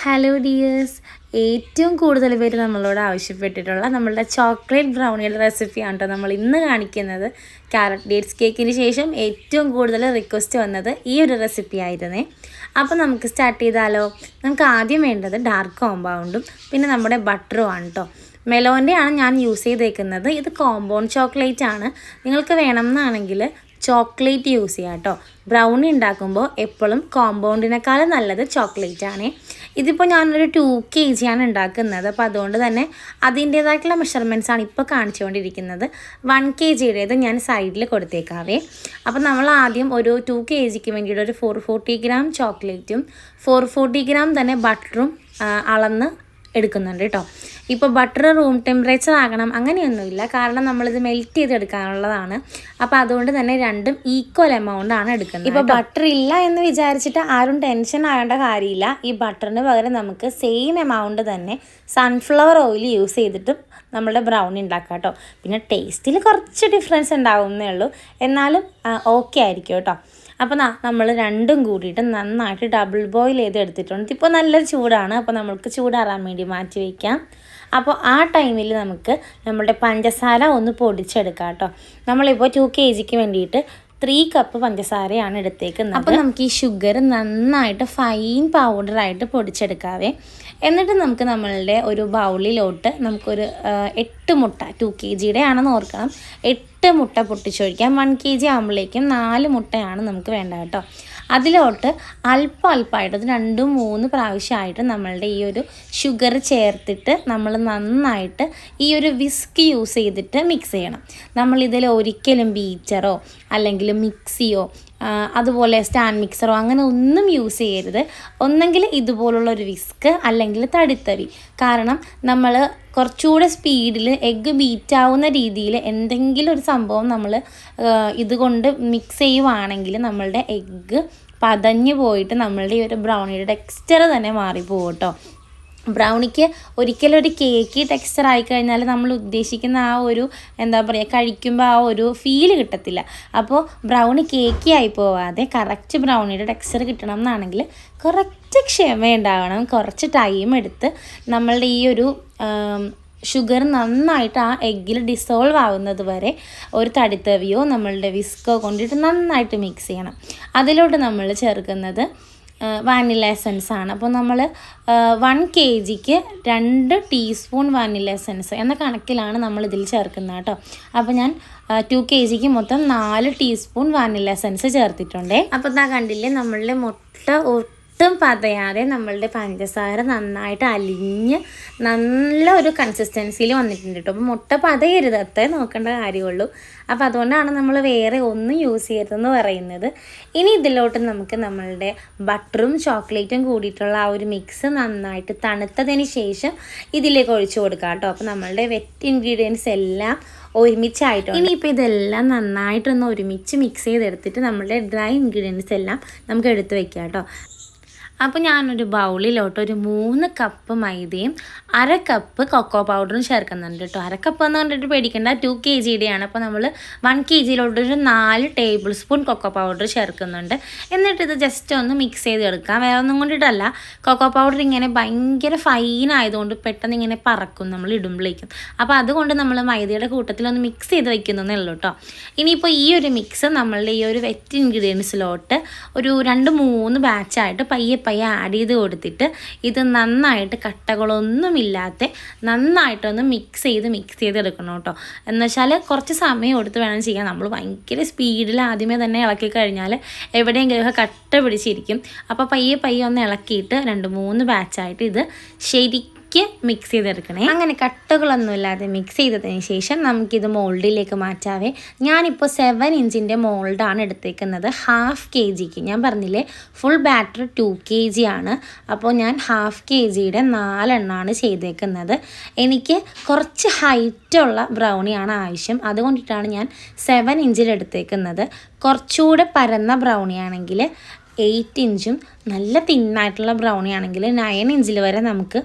Hello dears, ഏറ്റവും കൂടുതൽ പേര് നമ്മളോട് ആവശ്യപ്പെട്ടിട്ടുള്ള നമ്മളുടെ ചോക്ലേറ്റ് ബ്രൗണിയുടെ റെസിപ്പിയാണ് കേട്ടോ നമ്മൾ ഇന്ന് കാണിക്കുന്നത്. ക്യാരറ്റ് ഡേറ്റ്സ് കേക്കിന് ശേഷം ഏറ്റവും കൂടുതൽ റിക്വസ്റ്റ് വന്നത് ഈ ഒരു റെസിപ്പി ആയിരുന്നേ. അപ്പോൾ നമുക്ക് സ്റ്റാർട്ട് ചെയ്താലോ. നമുക്ക് ആദ്യം വേണ്ടത് ഡാർക്ക് കോമ്പൗണ്ടും പിന്നെ നമ്മുടെ ബട്ടറും ആണ് കേട്ടോ. മെലോൻ്റെയാണ് ഞാൻ യൂസ് ചെയ്തേക്കുന്നത്. ഇത് കോമ്പൗണ്ട് ചോക്ലേറ്റ് ആണ്. നിങ്ങൾക്ക് വേണമെന്നാണെങ്കിൽ ചോക്ലേറ്റ് യൂസ് ചെയ്യാം കേട്ടോ. ബ്രൗണി ഉണ്ടാക്കുമ്പോൾ എപ്പോഴും കോമ്പൗണ്ടിനേക്കാളും നല്ലത് ചോക്ലേറ്റ് ആണ്. ഇതിപ്പോൾ ഞാനൊരു 2 kg ആണ് ഉണ്ടാക്കുന്നത്. അപ്പോൾ അതുകൊണ്ട് തന്നെ അതിൻ്റേതായിട്ടുള്ള മെഷർമെൻറ്റ്സാണ് ഇപ്പോൾ കാണിച്ചുകൊണ്ടിരിക്കുന്നത്. 1 kgയുടേത് ഞാൻ സൈഡിൽ കൊടുത്തേക്കാവേ. അപ്പോൾ നമ്മൾ ആദ്യം ഒരു 2 kgക്ക് വേണ്ടിയിട്ട് ഒരു 440 gram ചോക്ലേറ്റും 440 gram തന്നെ ബട്ടറും അളന്ന് എടുക്കുന്നുണ്ട് കേട്ടോ. ഇപ്പോൾ ബട്ടർ റൂം ടെമ്പറേച്ചർ ആകണം അങ്ങനെയൊന്നുമില്ല, കാരണം നമ്മളിത് മെൽറ്റ് ചെയ്തെടുക്കാനുള്ളതാണ്. അപ്പോൾ അതുകൊണ്ട് തന്നെ രണ്ടും ഈക്വൽ എമൗണ്ട് ആണ് എടുക്കുന്നത്. ഇപ്പോൾ ബട്ടർ ഇല്ല എന്ന് വിചാരിച്ചിട്ട് ആരും ടെൻഷൻ ആകേണ്ട കാര്യമില്ല. ഈ ബട്ടറിന് പകരം നമുക്ക് സെയിം എമൗണ്ട് തന്നെ സൺഫ്ലവർ ഓയിൽ യൂസ് ചെയ്തിട്ടും നമ്മളുടെ ബ്രൗണി ഉണ്ടാക്കാം കേട്ടോ. പിന്നെ ടേസ്റ്റിൽ കുറച്ച് ഡിഫറൻസ് ഉണ്ടാവുന്നേ ഉള്ളൂ, എന്നാലും ഓക്കെ ആയിരിക്കും കേട്ടോ. അപ്പോൾ നമ്മൾ രണ്ടും കൂടിയിട്ട് നന്നായിട്ട് ഡബിൾ ബോയിൽ ചെയ്തെടുത്തിട്ടുണ്ട്. ഇപ്പോൾ നല്ലൊരു ചൂടാണ്, അപ്പോൾ നമുക്ക് ചൂടാറാൻ വേണ്ടി മാറ്റി വയ്ക്കാം. അപ്പോൾ ആ ടൈമിൽ നമുക്ക് നമ്മുടെ പഞ്ചസാര ഒന്ന് പൊടിച്ചെടുക്കാം കേട്ടോ. നമ്മളിപ്പോൾ 2 kgക്ക് വേണ്ടിയിട്ട് 3 കപ്പ് പഞ്ചസാരയാണ് എടുത്തേക്കുന്നത്. അപ്പോൾ നമുക്ക് ഈ ഷുഗർ നന്നായിട്ട് ഫൈൻ പൗഡറായിട്ട് പൊടിച്ചെടുക്കാവേ. എന്നിട്ട് നമുക്ക് നമ്മളുടെ ഒരു ബൗളിലോട്ട് നമുക്കൊരു 8 മുട്ട, 2 kgയുടെ ആണെന്ന് ഓർക്കണം, 8 മുട്ട പൊട്ടിച്ചൊഴിക്കാം. 1 kg ആകുമ്പോഴേക്കും 4 മുട്ടയാണ് നമുക്ക് വേണ്ട കേട്ടോ. അതിലോട്ട് അല്പമായിട്ട് 2-3 പ്രാവശ്യമായിട്ട് നമ്മളുടെ ഈ ഒരു ഷുഗർ ചേർത്തിട്ട് നമ്മൾ നന്നായിട്ട് ഈ ഒരു വിസ്ക് യൂസ് ചെയ്തിട്ട് മിക്സ് ചെയ്യണം. നമ്മളിതിൽ ഒരിക്കലും ബീറ്ററോ അല്ലെങ്കിൽ മിക്സിയോ അതുപോലെ സ്റ്റാൻഡ് മിക്സറോ അങ്ങനെ ഒന്നും യൂസ് ചെയ്യരുത്. ഒന്നെങ്കിൽ ഇതുപോലുള്ളൊരു വിസ്ക് അല്ലെങ്കിൽ തടിത്തവി. കാരണം നമ്മൾ കുറച്ചുകൂടെ സ്പീഡിൽ എഗ്ഗ് ബീറ്റാവുന്ന രീതിയിൽ എന്തെങ്കിലും ഒരു സംഭവം നമ്മൾ ഇതുകൊണ്ട് മിക്സ് ചെയ്യുവാണെങ്കിൽ നമ്മളുടെ എഗ്ഗ് പതഞ്ഞു പോയിട്ട് നമ്മളുടെ ഈ ഒരു ബ്രൗണിയുടെ ടെക്സ്ചർ തന്നെ മാറിപ്പോകും കേട്ടോ. ബ്രൗണിക്ക് ഒരിക്കലും ഒരു കേക്ക് ടെക്സ്ചർ ആയിക്കഴിഞ്ഞാൽ നമ്മൾ ഉദ്ദേശിക്കുന്ന ആ ഒരു കഴിക്കുമ്പോൾ ആ ഒരു ഫീല് കിട്ടത്തില്ല. അപ്പോൾ ബ്രൗണി കേക്കി ആയി പോവാതെ കറക്റ്റ് ബ്രൗണിയുടെ ടെക്സ്ചർ കിട്ടണം എന്നാണെങ്കിൽ കുറച്ച് ക്ഷമയുണ്ടാവണം. കുറച്ച് ടൈം എടുത്ത് നമ്മളുടെ ഈ ഒരു ഷുഗർ നന്നായിട്ട് ആ എഗ്ഗിൽ ഡിസോൾവ് ആവുന്നത് വരെ ഒരു തടിത്തവിയോ നമ്മളുടെ വിസ്കോ കൊണ്ടിട്ട് നന്നായിട്ട് മിക്സ് ചെയ്യണം. അതിലോട്ട് നമ്മൾ ചേർക്കുന്നത് വാനില എസൻസ് ആണ്. അപ്പോൾ നമ്മൾ 1 kgക്ക് 2 ടീസ്പൂൺ വാനില എസൻസ് എന്ന കണക്കിലാണ് നമ്മൾ ഇതിൽ ചേർക്കുന്നത് കേട്ടോ. അപ്പോൾ ഞാൻ 2 kgക്ക് മൊത്തം 4 ടീസ്പൂൺ വാനില എസൻസ് ചേർത്തിട്ടുണ്ടേ. അപ്പോൾ കണ്ടില്ലേ, നമ്മളുടെ മുട്ട ഒട്ടും പതയാതെ നമ്മളുടെ പഞ്ചസാര നന്നായിട്ട് അലിഞ്ഞ് നല്ല ഒരു കൺസിസ്റ്റൻസിയിൽ വന്നിട്ടുണ്ട് കേട്ടോ. അപ്പോൾ മുട്ട പതയരുത്, അത്രേ നോക്കേണ്ട കാര്യമുള്ളൂ. അപ്പോൾ അതുകൊണ്ടാണ് നമ്മൾ വേറെ ഒന്നും യൂസ് ചെയ്യരുതെന്ന് പറയുന്നത്. ഇനി ഇതിലോട്ട് നമുക്ക് നമ്മളുടെ ബട്ടറും ചോക്ലേറ്റും കൂടിയിട്ടുള്ള ആ ഒരു മിക്സ് നന്നായിട്ട് തണുത്തതിന് ശേഷം ഇതിലേക്ക് ഒഴിച്ചു കൊടുക്കാം കേട്ടോ. അപ്പോൾ നമ്മളുടെ വെറ്റ് ഇൻഗ്രീഡിയൻസ് എല്ലാം ഒരുമിച്ചായിട്ടോ. ഇനിയിപ്പോൾ ഇതെല്ലാം നന്നായിട്ടൊന്ന് ഒരുമിച്ച് മിക്സ് ചെയ്തെടുത്തിട്ട് നമ്മളുടെ ഡ്രൈ ഇൻഗ്രീഡിയൻസ് എല്ലാം നമുക്ക് എടുത്ത് വെക്കാം കേട്ടോ. അപ്പോൾ ഞാനൊരു ബൗളിലോട്ട് ഒരു 3 കപ്പ് മൈദയും 1/2 കപ്പ് കൊക്കോ പൗഡറും ചേർക്കുന്നുണ്ട് കേട്ടോ. 1/2 കപ്പ് എന്ന് പറഞ്ഞിട്ട് പേടിക്കേണ്ട, 2 kgയുടെയാണ്. അപ്പോൾ നമ്മൾ 1 kgയിലോട്ടൊരു 4 ടേബിൾ സ്പൂൺ കൊക്കോ പൗഡർ ചേർക്കുന്നുണ്ട്. എന്നിട്ട് ഇത് ജസ്റ്റ് ഒന്ന് മിക്സ് ചെയ്തെടുക്കാം. വേറെ ഒന്നും കൊണ്ടിട്ടല്ല, കൊക്കോ പൗഡർ ഇങ്ങനെ ഭയങ്കര ഫൈൻ ആയതുകൊണ്ട് പെട്ടെന്ന് ഇങ്ങനെ പറക്കും നമ്മൾ ഇടുമ്പോഴേക്കും. അപ്പോൾ അതുകൊണ്ട് നമ്മൾ മൈദയുടെ കൂട്ടത്തിലൊന്ന് മിക്സ് ചെയ്ത് വയ്ക്കുന്നതേ ഉള്ളൂ കേട്ടോ. ഇനിയിപ്പോൾ ഈ ഒരു മിക്സ് നമ്മളുടെ ഈ ഒരു വെറ്റ് ഇൻഗ്രീഡിയൻസിലോട്ട് ഒരു 2-3 ബാച്ചായിട്ട് പയ്യെ ആഡ് ചെയ്ത് കൊടുത്തിട്ട് ഇത് നന്നായിട്ട് കട്ടകളൊന്നുമില്ലാതെ നന്നായിട്ടൊന്ന് മിക്സ് ചെയ്തെടുക്കണം കേട്ടോ. എന്നുവെച്ചാൽ കുറച്ച് സമയം എടുത്ത് വേണം ചെയ്യാൻ. നമ്മൾ ഭയങ്കര സ്പീഡിൽ ആദ്യമേ തന്നെ ഇളക്കി കഴിഞ്ഞാൽ എവിടെയെങ്കിലുമൊക്കെ കട്ട പിടിച്ചിരിക്കും. അപ്പോൾ പയ്യെ ഒന്ന് ഇളക്കിയിട്ട് 2-3 ബാച്ചായിട്ട് ഇത് ശരിക്കും മിക്സ് ചെയ്തെടുക്കണേ. അങ്ങനെ കട്ടകളൊന്നുമില്ലാതെ മിക്സ് ചെയ്തതിന് ശേഷം നമുക്കിത് മോൾഡിലേക്ക് മാറ്റാവേ. ഞാനിപ്പോൾ 7 ഇഞ്ചിൻ്റെ മോൾഡാണ് എടുത്തേക്കുന്നത്. 1/2 kgക്ക് ഞാൻ പറഞ്ഞില്ലേ ഫുൾ ബാറ്റർ 2 kg ആണ്. അപ്പോൾ ഞാൻ 1/2 kgയുടെ 4 എണ്ണമാണ് ചെയ്തേക്കുന്നത്. എനിക്ക് കുറച്ച് ഹൈറ്റുള്ള ബ്രൗണിയാണ് ആവശ്യം, അതുകൊണ്ടിട്ടാണ് ഞാൻ 7 ഇഞ്ചിൽ എടുത്തേക്കുന്നത്. കുറച്ചുകൂടെ പരന്ന ബ്രൗണിയാണെങ്കിൽ 8 ഇഞ്ചും നല്ല തിന്നായിട്ടുള്ള ബ്രൗണി ആണെങ്കിൽ 9 ഇഞ്ചിൽ വരെ നമുക്ക്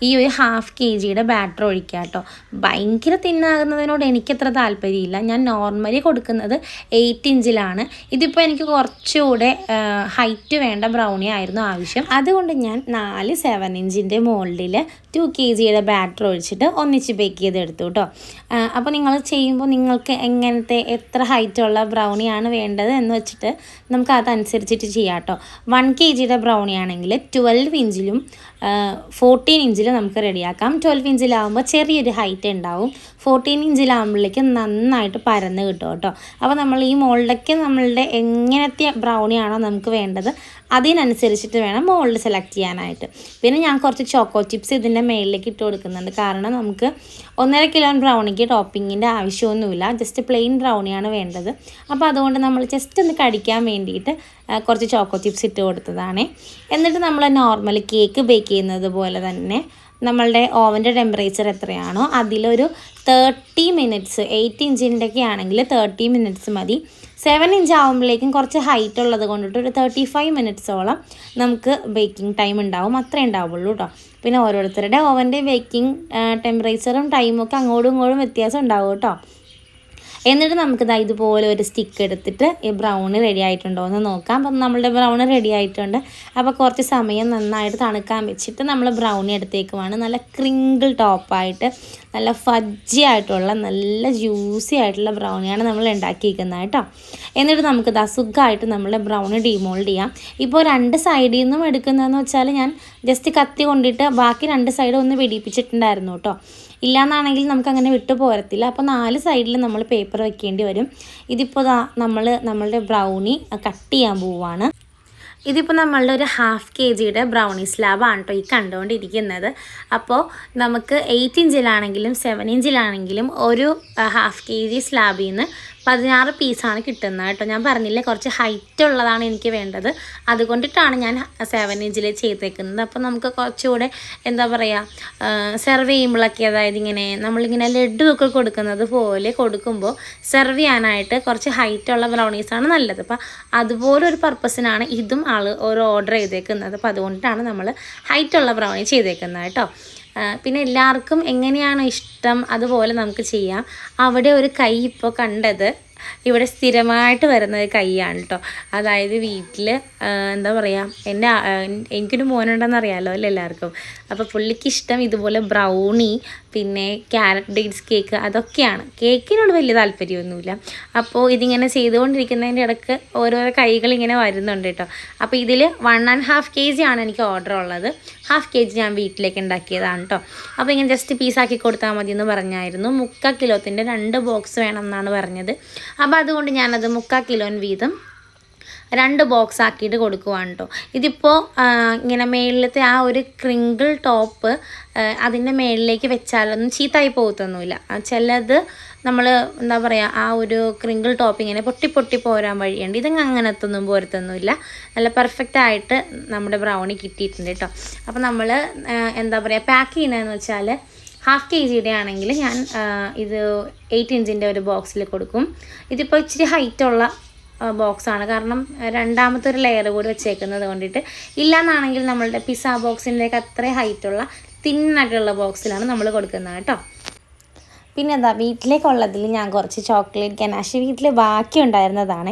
ഈ ഒരു ഹാഫ് kgയുടെ ബാറ്റർ ഒഴിക്കാം കേട്ടോ. ഭയങ്കര തിന്നാകുന്നതിനോട് എനിക്കത്ര താല്പര്യമില്ല. ഞാൻ നോർമലി കൊടുക്കുന്നത് 8 ഇഞ്ചിലാണ്. ഇതിപ്പോൾ എനിക്ക് കുറച്ചുകൂടെ ഹൈറ്റ് വേണ്ട ബ്രൗണി ആയിരുന്നു ആവശ്യം. അതുകൊണ്ട് ഞാൻ 4 7 ഇഞ്ചിൻ്റെ മോൾഡിൽ 2 kgയുടെ ബാറ്റർ ഒഴിച്ചിട്ട് ഒന്നിച്ച് ബേക്ക് ചെയ്തെടുത്തു കേട്ടോ. അപ്പോൾ നിങ്ങൾ ചെയ്യുമ്പോൾ നിങ്ങൾക്ക് എങ്ങനത്തെ എത്ര ഹൈറ്റുള്ള ബ്രൗണിയാണ് വേണ്ടത് എന്ന് വെച്ചിട്ട് നമുക്ക് അതനുസരിച്ചിട്ട് ചെയ്യാം കേട്ടോ. 1 kgയുടെ ബ്രൗണി ആണെങ്കിൽ 12 ഇഞ്ചിലും 14 ഇഞ്ചിലും നമുക്ക് റെഡിയാക്കാം. 12 ഇഞ്ചിലാവുമ്പോൾ ചെറിയൊരു ഹൈറ്റ് ഉണ്ടാവും. 14 ഇഞ്ചിലാവുമ്പോഴേക്കും നന്നായിട്ട് പരന്ന് കിട്ടും കേട്ടോ. അപ്പോൾ നമ്മൾ ഈ മോൾഡൊക്കെ നമ്മളുടെ എങ്ങനത്തെ ബ്രൗണിയാണോ നമുക്ക് വേണ്ടത് അതിനനുസരിച്ചിട്ട് വേണം മോൾഡ് സെലക്ട് ചെയ്യാനായിട്ട്. പിന്നെ ഞാൻ കുറച്ച് ചോക്കോ ചിപ്സ് ഇതിൻ്റെ മേളിലേക്ക് ഇട്ട് കൊടുക്കുന്നുണ്ട്. കാരണം നമുക്ക് 1.5 കിലോ ബ്രൗണിക്ക് ടോപ്പിങ്ങിൻ്റെ ആവശ്യമൊന്നുമില്ല. ജസ്റ്റ് പ്ലെയിൻ ബ്രൗണിയാണ് വേണ്ടത്. അപ്പോൾ അതുകൊണ്ട് നമ്മൾ ജസ്റ്റ് ഒന്ന് കടിക്കാൻ വേണ്ടിയിട്ട് കുറച്ച് ചോക്കോ ചിപ്സ് ഇട്ട് കൊടുത്തതാണ്. എന്നിട്ട് നമ്മൾ നോർമൽ കേക്ക് ബേക്ക് ചെയ്യുന്നത് പോലെ തന്നെ നമ്മളുടെ ഓവൻ്റെ ടെമ്പറേച്ചർ എത്രയാണോ അതിലൊരു 30 മിനിറ്റ്സ്, 8 ഇഞ്ചിൻ്റെയൊക്കെ ആണെങ്കിൽ 30 മിനിറ്റ്സ് മതി. 7 ഇഞ്ച് ആകുമ്പോഴേക്കും കുറച്ച് ഹൈറ്റ് ഉള്ളത് കൊണ്ടിട്ട് ഒരു 35 മിനിറ്റ്സോളം നമുക്ക് ബേക്കിംഗ് ടൈം ഉണ്ടാവും. അത്രേ ഉണ്ടാവുള്ളൂ കേട്ടോ. പിന്നെ ഓരോരുത്തരുടെ ഓവൻ്റെ ബേക്കിംഗ് ടെമ്പറേച്ചറും ടൈമും ഒക്കെ അങ്ങോട്ടും ഇങ്ങോട്ടും വ്യത്യാസം ഉണ്ടാവും കേട്ടോ. എന്നിട്ട് നമുക്കിതാ ഇതുപോലെ ഒരു സ്റ്റിക്ക് എടുത്തിട്ട് ഈ ബ്രൗണി റെഡി ആയിട്ടുണ്ടോ എന്ന് നോക്കാം. അപ്പം നമ്മളുടെ ബ്രൗണി റെഡി ആയിട്ടുണ്ട്. അപ്പോൾ കുറച്ച് സമയം നന്നായിട്ട് തണുക്കാൻ വെച്ചിട്ട് നമ്മൾ ബ്രൗണി എടുത്തേക്കുവാണ്. നല്ല ക്രിങ്കിൾ ടോപ്പായിട്ട് നല്ല ഫജ്ജി ആയിട്ടുള്ള നല്ല ജ്യൂസി ആയിട്ടുള്ള ബ്രൗണിയാണ് നമ്മൾ ഉണ്ടാക്കിയിരിക്കുന്നത് കേട്ടോ. എന്നിട്ട് നമുക്കിതാ സുഖമായിട്ട് നമ്മളുടെ ബ്രൗണി ഡീമോൾഡ് ചെയ്യാം. ഇപ്പോൾ 2 സൈഡിൽ നിന്നും എടുക്കുന്നതെന്ന് വെച്ചാൽ ഞാൻ ജസ്റ്റ് കത്തി കൊണ്ടിട്ട് ബാക്കി 2 സൈഡും ഒന്ന് വെടിപ്പിച്ചിട്ടുണ്ടായിരുന്നു കേട്ടോ. ഇല്ലയെന്നാണെങ്കിൽ നമുക്കങ്ങനെ വിട്ടു പോരത്തില്ല. അപ്പോൾ 4 സൈഡിൽ നമ്മൾ പേപ്പർ വെക്കേണ്ടി വരും. ഇതിപ്പോൾ നമ്മളുടെ ബ്രൗണി കട്ട് ചെയ്യാൻ പോവുകയാണ്. ഇതിപ്പോൾ നമ്മളുടെ ഒരു ഹാഫ് kgയുടെ ബ്രൗണി സ്ലാബാണ് കേട്ടോ ഈ കണ്ടുകൊണ്ടിരിക്കുന്നത്. അപ്പോൾ നമുക്ക് 8 ഇഞ്ചിലാണെങ്കിലും 7 ഇഞ്ചിലാണെങ്കിലും ഒരു ഹാഫ് kg സ്ലാബിൽ നിന്ന് 16 പീസാണ് കിട്ടുന്നത് കേട്ടോ. ഞാൻ പറഞ്ഞില്ലേ കുറച്ച് ഹൈറ്റ് ഉള്ളതാണ് എനിക്ക് വേണ്ടത്. അതുകൊണ്ടിട്ടാണ് ഞാൻ 7 ഇഞ്ചിൽ ചെയ്തേക്കുന്നത്. അപ്പോൾ നമുക്ക് കുറച്ചുകൂടെ എന്താ പറയുക സെർവ് ചെയ്യുമ്പോഴൊക്കെ, അതായത് നമ്മളിങ്ങനെ ലഡു ഒക്കെ കൊടുക്കുന്നത് പോലെ കൊടുക്കുമ്പോൾ സെർവ് ചെയ്യാനായിട്ട് കുറച്ച് ഹൈറ്റുള്ള ബ്രൗണീസാണ് നല്ലത്. അപ്പോൾ അതുപോലൊരു പർപ്പസിനാണ് ഇതും ഒരു ഓർഡർ ചെയ്തേക്കുന്നത്. അപ്പോൾ അതുകൊണ്ടിട്ടാണ് നമ്മൾ ഹൈറ്റുള്ള ബ്രൗണി ചെയ്തേക്കുന്നത് കേട്ടോ. പിന്നെ എല്ലാവർക്കും എങ്ങനെയാണോ ഇഷ്ടം അതുപോലെ നമുക്ക് ചെയ്യാം. അവിടെ ഒരു കൈ ഇപ്പോൾ കണ്ടത് ഇവിടെ സ്ഥിരമായിട്ട് വരുന്നത് കൈയാണ് കേട്ടോ. അതായത് വീട്ടിൽ എന്താ പറയുക എനിക്കൊരു മോനുണ്ടെന്ന് അറിയാമല്ലോ അല്ലേ എല്ലാവർക്കും. അപ്പോൾ പുള്ളിക്കിഷ്ടം ഇതുപോലെ ബ്രൗണി പിന്നെ ക്യാരറ്റ് ഡേറ്റ്സ് കേക്ക് അതൊക്കെയാണ്. കേക്കിനോട് വലിയ താല്പര്യമൊന്നുമില്ല. അപ്പോൾ ഇതിങ്ങനെ ചെയ്തുകൊണ്ടിരിക്കുന്നതിൻ്റെ ഇടയ്ക്ക് ഓരോരോ കൈകൾ ഇങ്ങനെ വരുന്നുണ്ട് കേട്ടോ. അപ്പോൾ ഇതിൽ 1.5 kg ആണ് എനിക്ക് ഓർഡർ ഉള്ളത്. ഹാഫ് kg ഞാൻ വീട്ടിലേക്ക് ഉണ്ടാക്കിയതാണ് കേട്ടോ. അപ്പോൾ ഇങ്ങനെ ജസ്റ്റ് പീസാക്കി കൊടുത്താൽ മതി എന്ന് പറഞ്ഞായിരുന്നു. 3/4 കിലോത്തിൻ്റെ 2 ബോക്സ് വേണം എന്നാണ് പറഞ്ഞത്. അപ്പോൾ അതുകൊണ്ട് ഞാനത് 3/4 കിലോ വീതം 2 ബോക്സ് ആക്കിയിട്ട് കൊടുക്കുവാണ് കേട്ടോ. ഇതിപ്പോൾ ഇങ്ങനെ മേളിലത്തെ ആ ഒരു ക്രിങ്കിൾ ടോപ്പ് അതിൻ്റെ മേളിലേക്ക് വെച്ചാലൊന്നും ചീത്തായി പോകത്തൊന്നുമില്ല. ചിലത് നമ്മൾ എന്താ പറയുക ആ ഒരു ക്രിങ്കിൾ ടോപ്പ് ഇങ്ങനെ പൊട്ടി പോരാൻ വഴിയുണ്ട്. ഇതങ്ങ് അങ്ങനത്തൊന്നും പോരത്തൊന്നുമില്ല. നല്ല പെർഫെക്റ്റ് ആയിട്ട് നമ്മുടെ ബ്രൗണി കിട്ടിയിട്ടുണ്ട് കേട്ടോ. അപ്പോൾ നമ്മൾ എന്താ പറയുക പാക്ക് ചെയ്യുന്നതെന്ന് വെച്ചാൽ ഹാഫ് kgയുടെ ആണെങ്കിൽ ഞാൻ ഇത് 8 ഇഞ്ചിൻ്റെ ഒരു ബോക്സിൽ കൊടുക്കും. ഇതിപ്പോൾ ഇച്ചിരി ഹൈറ്റുള്ള ബോക്സാണ്. കാരണം രണ്ടാമത്തെ ഒരു ലെയർ കൂടി വെച്ചേക്കുന്നത് കൊണ്ടിട്ട്. ഇല്ലയെന്നാണെങ്കിൽ നമ്മളുടെ പിസ്സ ബോക്സിൻ്റെയൊക്കെ അത്രയും ഹൈറ്റുള്ള തിന്നായിട്ടുള്ള ബോക്സിലാണ് നമ്മൾ കൊടുക്കുന്നത് കേട്ടോ. പിന്നെ എന്താ വീട്ടിലേക്കുള്ളതിൽ ഞാൻ കുറച്ച് ചോക്ലേറ്റ് ഗനാഷ് വീട്ടിൽ ബാക്കി ഉണ്ടായിരുന്നതാണ്.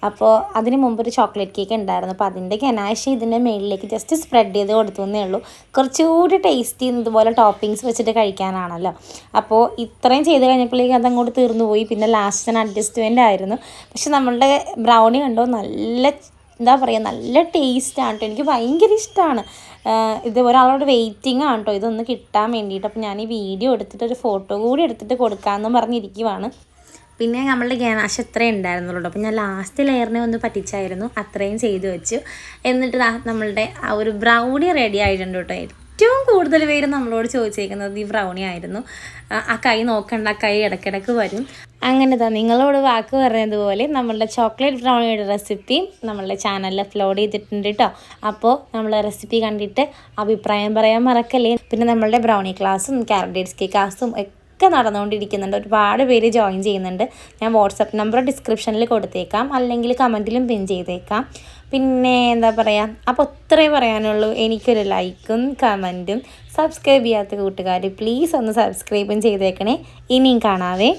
അപ്പോൾ അതിന് മുമ്പ് ഒരു ചോക്ലേറ്റ് കേക്ക് ഉണ്ടായിരുന്നു. അപ്പോൾ അതിൻ്റെ ഗനാഷ് ഇതിൻ്റെ മേളിലേക്ക് ജസ്റ്റ് സ്പ്രെഡ് ചെയ്ത് കൊടുത്തേ ഉള്ളൂ. കുറച്ചുകൂടി ടേസ്റ്റി ഇതുപോലെ ടോപ്പിങ്സ് വെച്ചിട്ട് കഴിക്കാനാണല്ലോ. അപ്പോൾ ഇത്രയും ചെയ്ത് കഴിഞ്ഞപ്പോഴേക്കും അതങ്ങോട്ട് തീർന്നു പോയി. പിന്നെ ലാസ്റ്റ് അഡ്ജസ്റ്റ്മെൻ്റ് ആയിരുന്നു. പക്ഷെ നമ്മളുടെ ബ്രൗണി കണ്ടോ എന്താ പറയുക നല്ല ടേസ്റ്റാണ് കേട്ടോ. എനിക്ക് ഭയങ്കര ഇഷ്ടമാണ്. ഇത് ഒരാളോട് വെയിറ്റിംഗ് ആണ് കേട്ടോ ഇതൊന്ന് കിട്ടാൻ വേണ്ടിയിട്ട്. അപ്പോൾ ഞാൻ ഈ വീഡിയോ എടുത്തിട്ട് ഒരു ഫോട്ടോ കൂടി എടുത്തിട്ട് കൊടുക്കാമെന്ന് പറഞ്ഞിരിക്കുവാണ്. പിന്നെ നമ്മളുടെ ഗനാഷ് എത്രയും ഉണ്ടായിരുന്നുള്ളൂ. അപ്പോൾ ഞാൻ ലാസ്റ്റ് ലെയറിനെ ഒന്ന് പറ്റിച്ചായിരുന്നു. അത്രയും ചെയ്ത് വെച്ചു. എന്നിട്ട് നമ്മളുടെ ആ ഒരു ബ്രൗണി റെഡി ആയിട്ടുണ്ട് കേട്ടോ. ഏറ്റവും കൂടുതൽ പേര് നമ്മളോട് ചോദിച്ചേക്കുന്നത് ഈ ബ്രൗണി ആയിരുന്നു. ആ കൈ നോക്കണ്ട, ആ കൈ ഇടയ്ക്കിടയ്ക്ക് വരും. അങ്ങനെ നിങ്ങളോട് വാക്ക് പറഞ്ഞതുപോലെ നമ്മളുടെ ചോക്ലേറ്റ് ബ്രൗണിയുടെ റെസിപ്പി നമ്മളുടെ ചാനലിൽ അപ്ലോഡ് ചെയ്തിട്ടുണ്ട് കേട്ടോ. അപ്പോൾ നമ്മൾ റെസിപ്പി കണ്ടിട്ട് അഭിപ്രായം പറയാൻ മറക്കല്ലേ. പിന്നെ നമ്മളുടെ ബ്രൗണി ക്ലാസ്സും ക്യാരറ്റ് ഡേറ്റ്സ് കേക്ക് ക്ലാസ്സും ഒക്കെ നടന്നുകൊണ്ടിരിക്കുന്നുണ്ട്. ഒരുപാട് പേര് ജോയിൻ ചെയ്യുന്നുണ്ട്. ഞാൻ വാട്സപ്പ് നമ്പർ ഡിസ്ക്രിപ്ഷനിൽ കൊടുത്തേക്കാം, അല്ലെങ്കിൽ കമൻറ്റിലും പിൻ ചെയ്തേക്കാം. പിന്നെ എന്താ പറയുക, അപ്പോൾ ഇത്രയേ പറയാനുള്ളൂ. എനിക്കൊരു ലൈക്കും കമൻറ്റും, സബ്സ്ക്രൈബ് ചെയ്യാത്ത കൂട്ടുകാർ പ്ലീസ് ഒന്ന് സബ്സ്ക്രൈബും ചെയ്തേക്കണേ. ഇനിയും കാണാവേ.